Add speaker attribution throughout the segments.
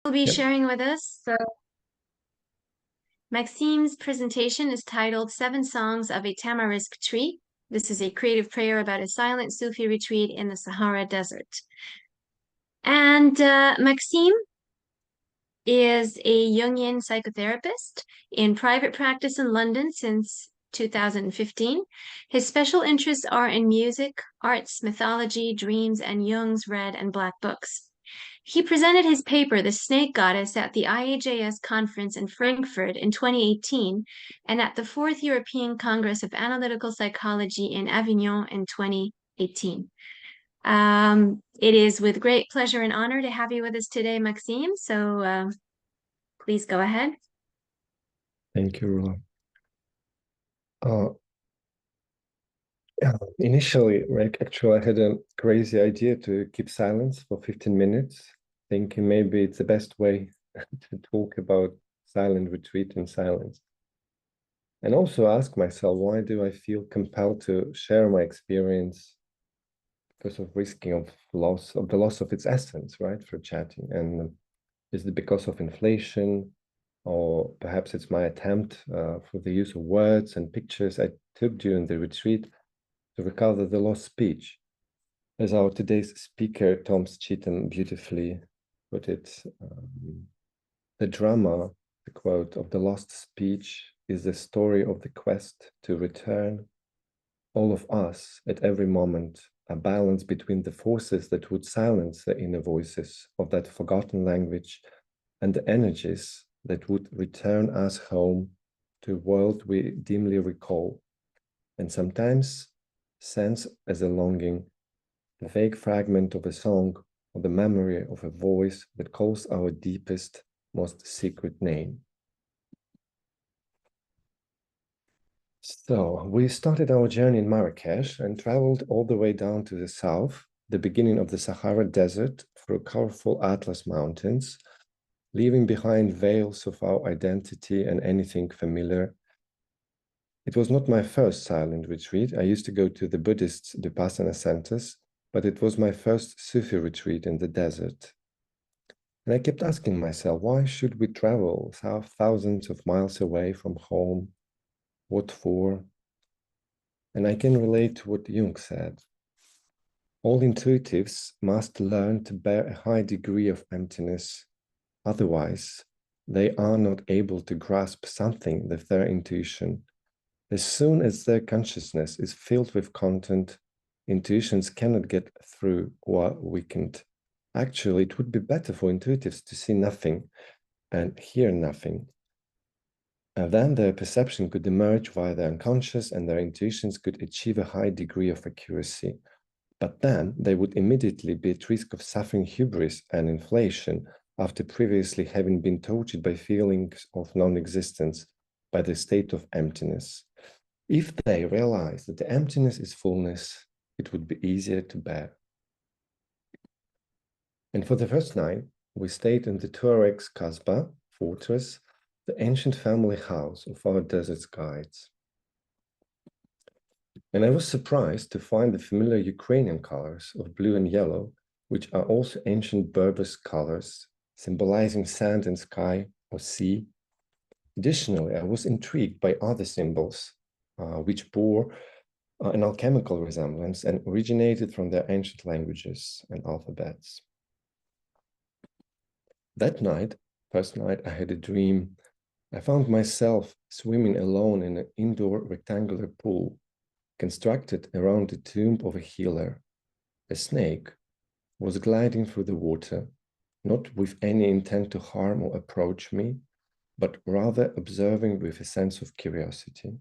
Speaker 1: Will be
Speaker 2: Yep.
Speaker 1: sharing with us. So Maxim's presentation is titled Seven Songs of a Tamarisk Tree. This is a creative prayer about a silent Sufi retreat in the Sahara Desert. And Maxim is a Jungian psychotherapist in private practice in London since 2015. His special interests are in music, arts, mythology, dreams, and Jung's red and black books. He presented his paper, The Snake Goddess, at the IAJS conference in Frankfurt in 2018 and at the Fourth European Congress of Analytical Psychology in Avignon in 2018. It is with great pleasure and honor to have you with us today, Maxime. So please go ahead.
Speaker 2: Thank you, Rula. Initially, actually, I had a crazy idea to keep silence for 15 minutes, thinking maybe it's the best way to talk about silent retreat in silence. And also ask myself, why do I feel compelled to share my experience because of risking of the loss of its essence, right, for chatting? And is it because of inflation? Or perhaps it's my attempt for the use of words and pictures I took during the retreat to recover the lost speech. As our today's speaker, Tom Cheetham, beautifully put it, the drama, the quote, of the lost speech is the story of the quest to return all of us at every moment, a balance between the forces that would silence the inner voices of that forgotten language and the energies that would return us home to a world we dimly recall, and sometimes sense as a longing, the vague fragment of a song or the memory of a voice that calls our deepest, most secret name. So we started our journey in Marrakesh and traveled all the way down to the south, the beginning of the Sahara Desert, through colorful Atlas Mountains, leaving behind veils of our identity and anything familiar. It was not my first silent retreat. I used to go to the Buddhist Vipassana centers, but it was my first Sufi retreat in the desert. And I kept asking myself, why should we travel thousands of miles away from home? What for? And I can relate to what Jung said. All intuitives must learn to bear a high degree of emptiness. Otherwise, they are not able to grasp something with their intuition. As soon as their consciousness is filled with content, intuitions cannot get through or are weakened. Actually, it would be better for intuitives to see nothing and hear nothing. And then their perception could emerge via their unconscious and their intuitions could achieve a high degree of accuracy. But then they would immediately be at risk of suffering hubris and inflation after previously having been tortured by feelings of non-existence, by the state of emptiness. If they realize that the emptiness is fullness, it would be easier to bear. And for the first night, we stayed in the Tuareg's Kasbah fortress, the ancient family house of our desert guides. And I was surprised to find the familiar Ukrainian colors of blue and yellow, which are also ancient Berber colors, symbolizing sand and sky or sea. Additionally, I was intrigued by other symbols, which bore an alchemical resemblance and originated from their ancient languages and alphabets. That night, first night, I had a dream. I found myself swimming alone in an indoor rectangular pool constructed around the tomb of a healer. A snake was gliding through the water, not with any intent to harm or approach me, but rather observing with a sense of curiosity.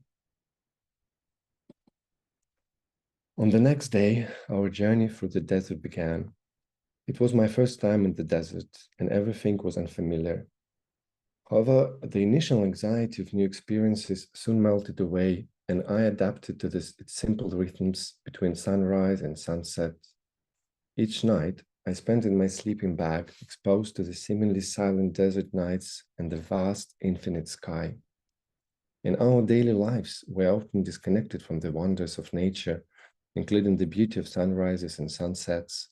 Speaker 2: On the next day, our journey through the desert began. It was my first time in the desert, and everything was unfamiliar. However, the initial anxiety of new experiences soon melted away, and I adapted to its simple rhythms between sunrise and sunset. Each night, I spent in my sleeping bag, exposed to the seemingly silent desert nights and the vast, infinite sky. In our daily lives, we're often disconnected from the wonders of nature, including the beauty of sunrises and sunsets.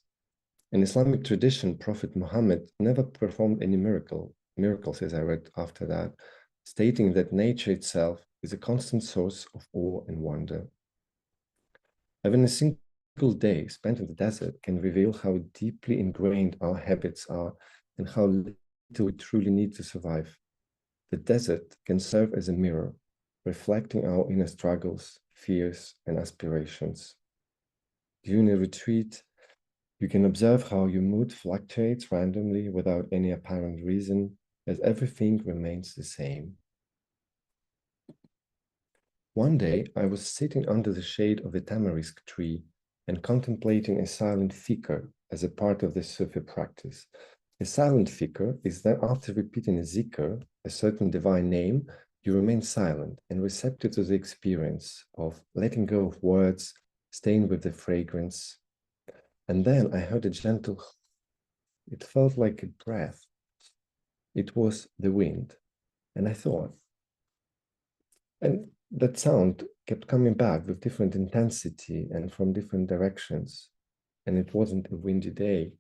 Speaker 2: In Islamic tradition, Prophet Muhammad never performed any miracles, as I read after that, stating that nature itself is a constant source of awe and wonder. Even a single day spent in the desert can reveal how deeply ingrained our habits are and how little we truly need to survive. The desert can serve as a mirror, reflecting our inner struggles, fears, and aspirations. During a retreat, you can observe how your mood fluctuates randomly without any apparent reason, as everything remains the same. One day, I was sitting under the shade of a tamarisk tree and contemplating a silent fikr as a part of the Sufi practice. A silent fikr is that after repeating a zikr, a certain divine name, you remain silent and receptive to the experience of letting go of words, staying with the fragrance. And then I heard a gentle, it felt like a breath. It was the wind. And I thought, and that sound kept coming back with different intensity and from different directions. And it wasn't a windy day.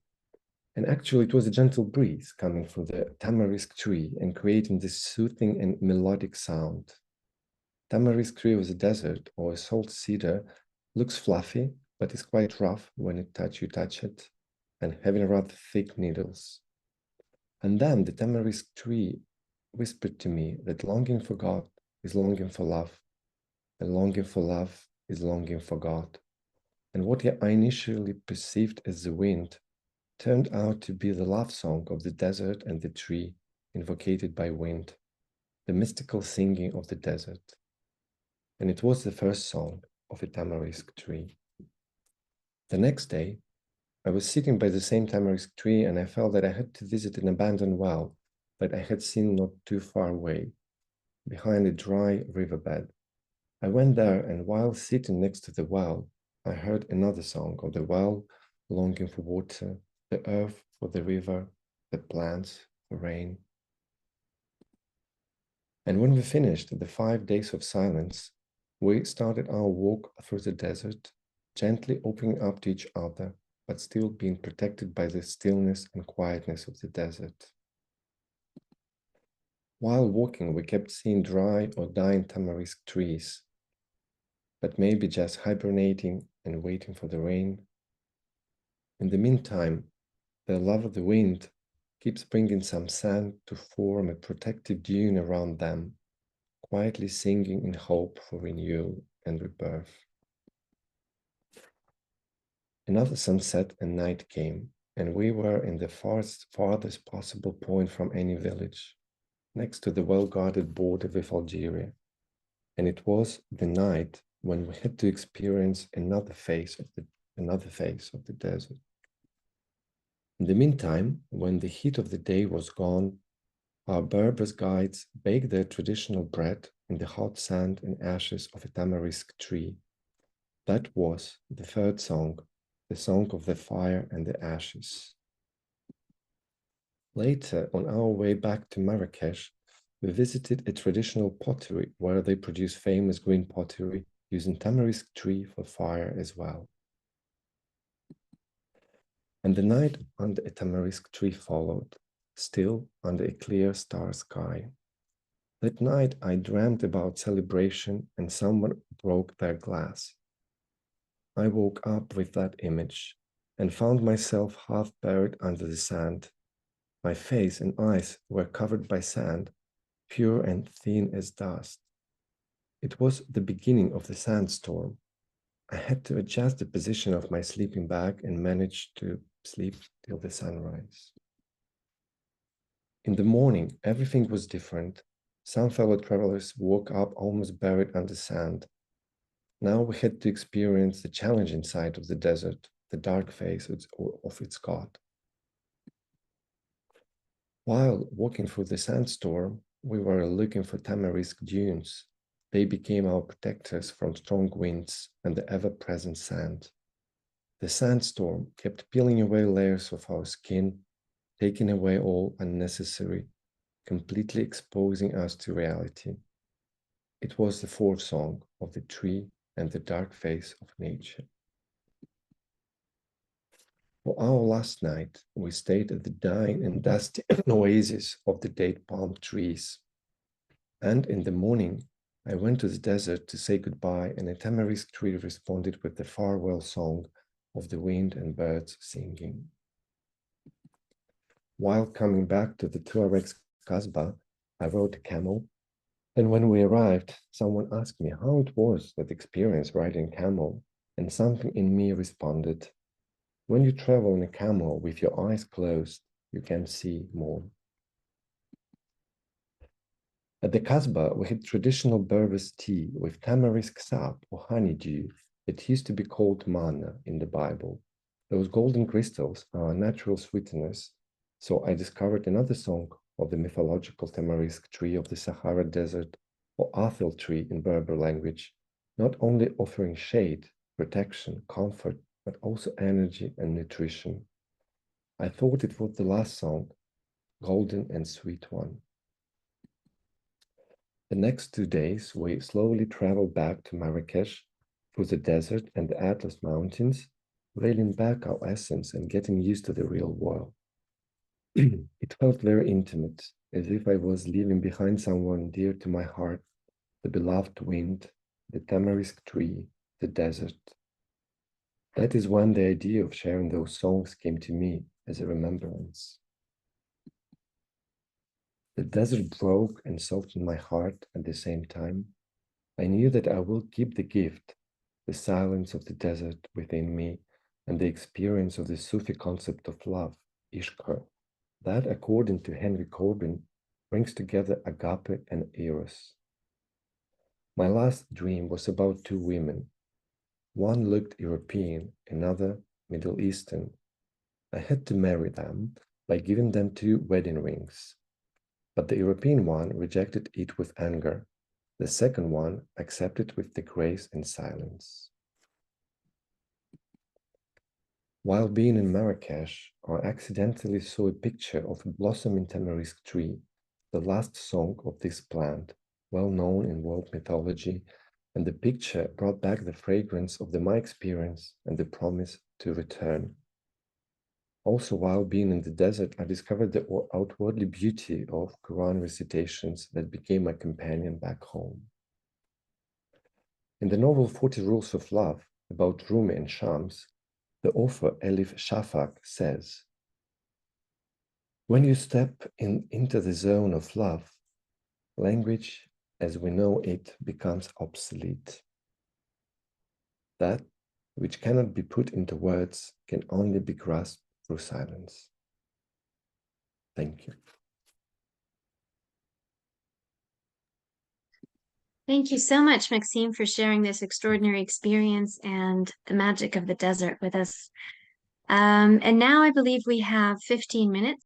Speaker 2: And actually, it was a gentle breeze coming from the tamarisk tree and creating this soothing and melodic sound. Tamarisk tree of the desert or a salt cedar looks fluffy, but is quite rough when you touch it, and having rather thick needles. And then the tamarisk tree whispered to me that longing for God is longing for love, and longing for love is longing for God. And what I initially perceived as the wind turned out to be the love song of the desert and the tree, invocated by wind, the mystical singing of the desert. And it was the first song of a tamarisk tree. The next day, I was sitting by the same tamarisk tree and I felt that I had to visit an abandoned well that I had seen not too far away, behind a dry riverbed. I went there, and while sitting next to the well, I heard another song of the well, longing for water, the earth for the river, the plants for rain. And when we finished the 5 days of silence, we started our walk through the desert, gently opening up to each other, but still being protected by the stillness and quietness of the desert. While walking, we kept seeing dry or dying tamarisk trees, but maybe just hibernating and waiting for the rain. In the meantime, the love of the wind keeps bringing some sand to form a protective dune around them, quietly singing in hope for renewal and rebirth. Another sunset and night came, and we were in the farthest possible point from any village, next to the well-guarded border with Algeria. And it was the night when we had to experience another phase of the desert. In the meantime, when the heat of the day was gone, our Berber guides baked their traditional bread in the hot sand and ashes of a tamarisk tree. That was the third song, the song of the fire and the ashes. Later, on our way back to Marrakesh, we visited a traditional pottery where they produce famous green pottery using tamarisk tree for fire as well. And the night under a tamarisk tree followed, still under a clear star sky. That night I dreamt about celebration and someone broke their glass. I woke up with that image and found myself half buried under the sand. My face and eyes were covered by sand, pure and thin as dust. It was the beginning of the sandstorm. I had to adjust the position of my sleeping bag and managed to sleep till the sunrise. In the morning, everything was different. Some fellow travelers woke up almost buried under sand. Now we had to experience the challenging side of the desert, the dark face of its God. While walking through the sandstorm, we were looking for tamarisk dunes. They became our protectors from strong winds and the ever-present sand. The sandstorm kept peeling away layers of our skin, taking away all unnecessary, completely exposing us to reality. It was the fourth song of the tree and the dark face of nature. For our last night, we stayed at the dying and dusty oasis of the date palm trees. And in the morning, I went to the desert to say goodbye, and a tamarisk tree responded with the farewell song of the wind and birds singing. While coming back to the Tuareg's Kasbah, I rode a camel, and when we arrived, someone asked me how it was that experience riding camel, and something in me responded, when you travel in a camel with your eyes closed, you can see more. At the Kasbah, we had traditional Berbers tea with tamarisk sap or honeydew that used to be called manna in the Bible. Those golden crystals are natural sweeteners, so I discovered another song of the mythological tamarisk tree of the Sahara Desert, or Athel tree in Berber language, not only offering shade, protection, comfort, but also energy and nutrition. I thought it was the last song, golden and sweet one. The next 2 days, we slowly traveled back to Marrakesh through the desert and the Atlas Mountains, veiling back our essence and getting used to the real world. It felt very intimate, as if I was leaving behind someone dear to my heart, the beloved wind, the tamarisk tree, the desert. That is when the idea of sharing those songs came to me as a remembrance. The desert broke and softened my heart at the same time. I knew that I will keep the gift, the silence of the desert within me, and the experience of the Sufi concept of love, ishq, that, according to Henry Corbin, brings together agape and eros. My last dream was about two women. One looked European, another Middle Eastern. I had to marry them by giving them 2 wedding rings. But the European one rejected it with anger. The second one accepted with the grace and silence. While being in Marrakesh, I accidentally saw a picture of a blossoming tamarisk tree, the last song of this plant, well known in world mythology, and the picture brought back the fragrance of my experience and the promise to return. Also, while being in the desert, I discovered the outwardly beauty of Quran recitations that became my companion back home. In the novel 40 Rules of Love, about Rumi and Shams, the author Elif Shafak says, when you step into the zone of love, language as we know it becomes obsolete. That which cannot be put into words can only be grasped through silence. Thank you.
Speaker 1: Thank you so much, Maxime, for sharing this extraordinary experience and the magic of the desert with us. And now I believe we have 15 minutes